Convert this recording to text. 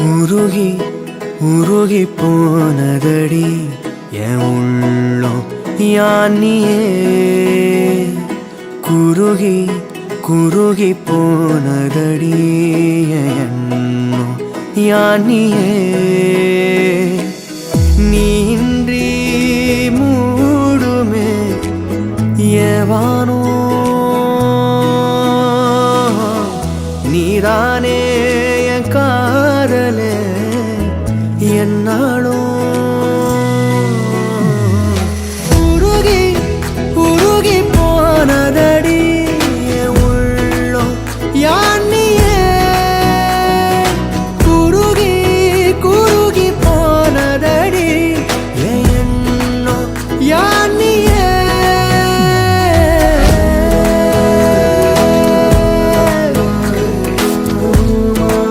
உருகி உருகி போனதடி என் உள்ளம் யானியே குருகி குருகி போனதடி என் எண்ணம் யானியே நீன்றி மூடுமே ஏவானோ நீதானே என் காதலே என்னாலும்